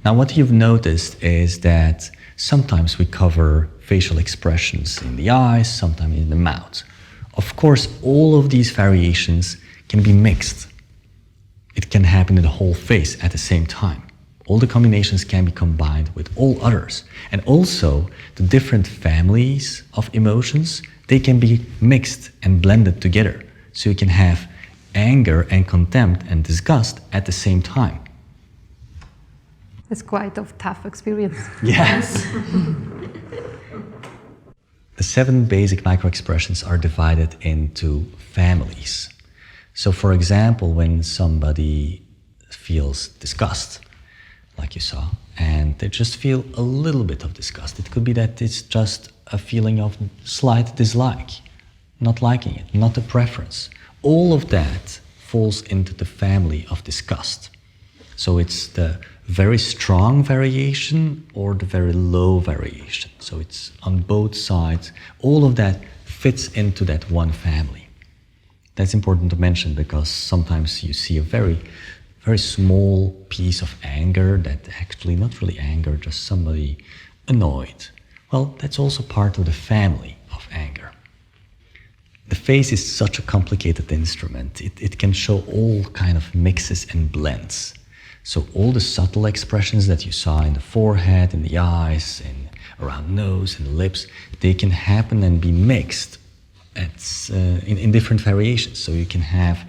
Now, what you've noticed is that sometimes we cover facial expressions in the eyes, sometimes in the mouth. Of course, all of these variations can be mixed. It can happen in the whole face at the same time. All the combinations can be combined with all others. And also, the different families of emotions, they can be mixed and blended together. So you can have anger and contempt and disgust at the same time. It's quite a tough experience. Yes. The 7 basic microexpressions are divided into families. So for example, when somebody feels disgust, like you saw, and they just feel a little bit of disgust, it could be that it's just a feeling of slight dislike, not liking it, not a preference. All of that falls into the family of disgust. So it's the very strong variation or the very low variation. So it's on both sides. All of that fits into that one family. That's important to mention because sometimes you see a very small piece of anger that actually not really anger, just somebody annoyed. Well, that's also part of the family of anger. The face is such a complicated instrument. It can show all kind of mixes and blends. So all the subtle expressions that you saw in the forehead, in the eyes, and around nose and lips, they can happen and be mixed in different variations. So you can have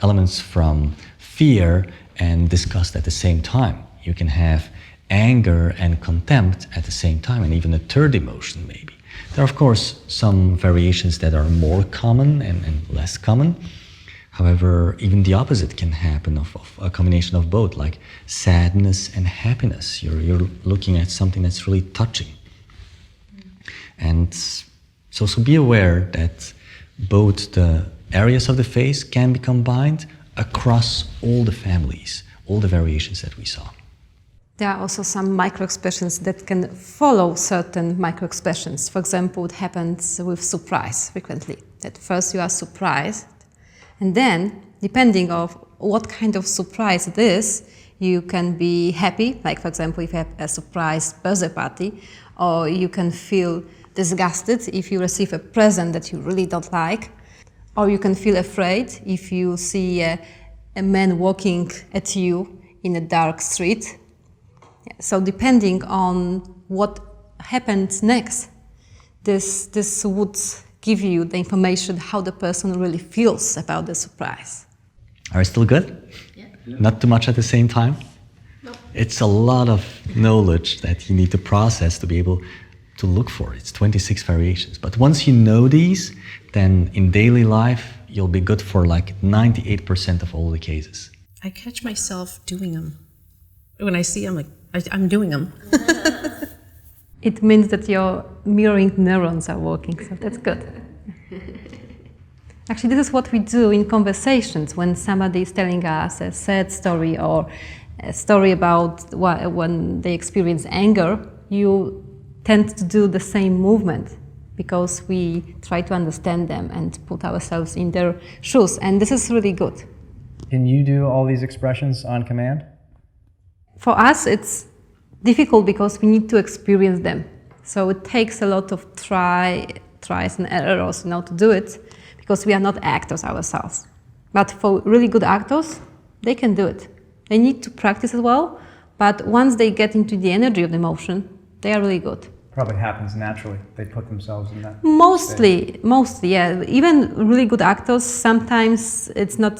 elements from fear and disgust at the same time. You can have anger and contempt at the same time, and even a third emotion maybe. There are, of course, some variations that are more common and less common. However, even the opposite can happen of a combination of both, like sadness and happiness. You're looking at something that's really touching. And so be aware that both the areas of the face can be combined across all the families, all the variations that we saw. There are also some microexpressions that can follow certain microexpressions. For example, it happens with surprise frequently. At first you are surprised, and then, depending on what kind of surprise it is, you can be happy, like for example, if you have a surprise birthday party, or you can feel disgusted if you receive a present that you really don't like, or you can feel afraid if you see a man walking at you in a dark street. So depending on what happens next, this would give you the information how the person really feels about the surprise. Are you still good? Yeah. Not too much at the same time? No. It's a lot of knowledge that you need to process to be able to look for. It's 26 variations. But once you know these, then in daily life, you'll be good for like 98% of all the cases. I catch myself doing them. When I see them, I'm doing them. It means that your mirroring neurons are working, so that's good. Actually, this is what we do in conversations when somebody is telling us a sad story or a story about when they experience anger. You tend to do the same movement because we try to understand them and put ourselves in their shoes, and this is really good. Can you do all these expressions on command? For us, it's difficult because we need to experience them. So it takes a lot of tries and errors, to do it, because we are not actors ourselves. But for really good actors, they can do it. They need to practice as well, but once they get into the energy of the emotion, they are really good. Probably happens naturally. They put themselves in that Mostly, yeah. Even really good actors, sometimes it's not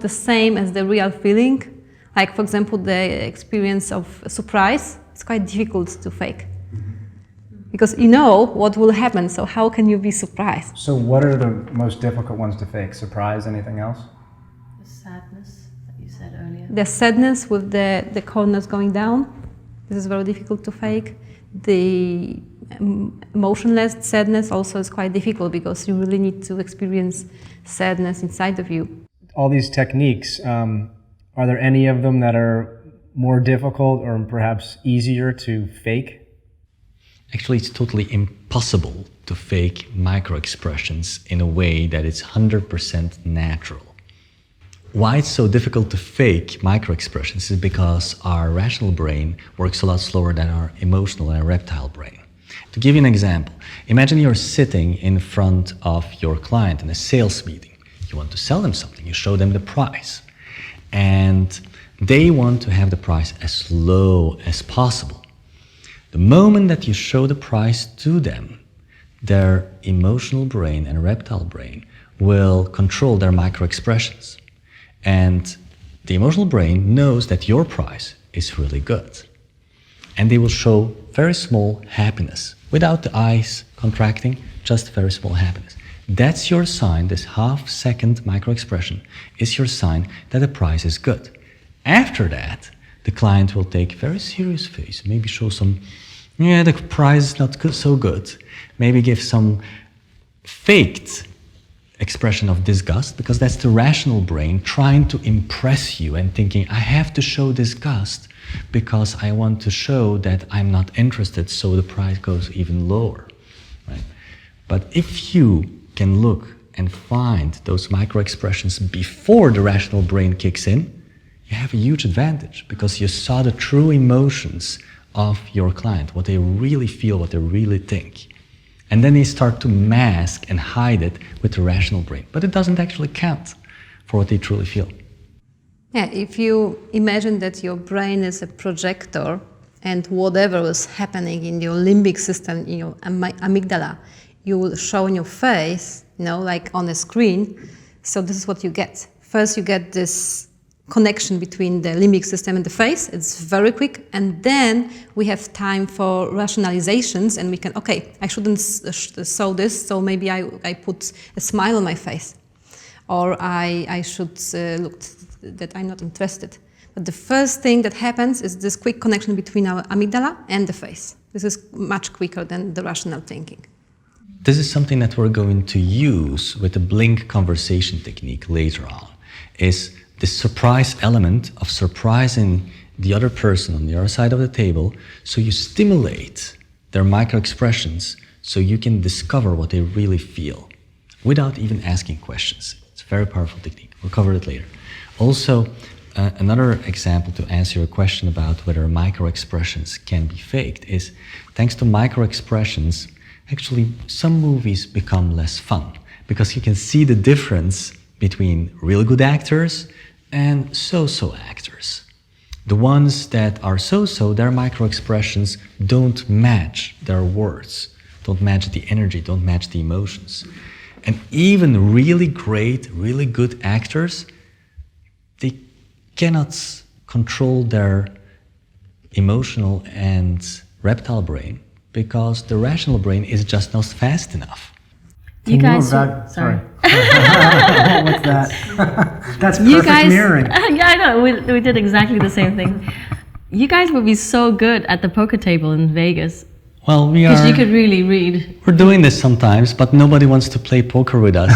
the same as the real feeling. Like, for example, the experience of surprise, it's quite difficult to fake. Because you know what will happen, so how can you be surprised? So what are the most difficult ones to fake? Surprise, anything else? The sadness that you said earlier. The sadness with the corners going down, this is very difficult to fake. The emotionless sadness also is quite difficult because you really need to experience sadness inside of you. All these techniques, are there any of them that are more difficult or perhaps easier to fake? Actually, it's totally impossible to fake microexpressions in a way that it's 100% natural. why it's so difficult to fake microexpressions is because our rational brain works a lot slower than our emotional and our reptile brain. To give you an example, imagine you're sitting in front of your client in a sales meeting. You want to sell them something, you show them the price. And they want to have the price as low as possible. The moment that you show the price to them, their emotional brain and reptile brain will control their microexpressions. And the emotional brain knows that your price is really good. And they will show very small happiness, without the eyes contracting, just very small happiness. That's your sign, this half-second microexpression is your sign that the price is good. After that, the client will take a very serious face, maybe show some, yeah, the price is not good, so good. Maybe give some faked expression of disgust, because that's the rational brain trying to impress you and thinking, I have to show disgust because I want to show that I'm not interested, so the price goes even lower. Right? But if you can look and find those micro-expressions before the rational brain kicks in, you have a huge advantage because you saw the true emotions of your client, what they really feel, what they really think. And then they start to mask and hide it with the rational brain. But it doesn't actually count for what they truly feel. Yeah, if you imagine that your brain is a projector and whatever is happening in your limbic system, in your amygdala, you will show in your face, like on a screen. So this is what you get. First, you get this connection between the limbic system and the face. It's very quick. And then we have time for rationalizations and we can, okay, I shouldn't show this, so maybe I put a smile on my face. Or I should look that I'm not interested. But the first thing that happens is this quick connection between our amygdala and the face. This is much quicker than the rational thinking. This is something that we're going to use with the blink conversation technique later on, is the surprise element of surprising the other person on the other side of the table, so you stimulate their micro-expressions so you can discover what they really feel without even asking questions. It's a very powerful technique. We'll cover it later. Also, another example to answer your question about whether micro-expressions can be faked is, thanks to micro-expressions, actually some movies become less fun because you can see the difference between really good actors and so-so actors. The ones that are so-so, their micro-expressions don't match their words, don't match the energy, don't match the emotions. And even really great, really good actors, they cannot control their emotional and reptile brain because the rational brain is just not fast enough. You guys, sorry. What's that? That's perfect mirroring. Yeah, I know. We did exactly the same thing. You guys would be so good at the poker table in Vegas. Well, because you could really read. We're doing this sometimes, but nobody wants to play poker with us.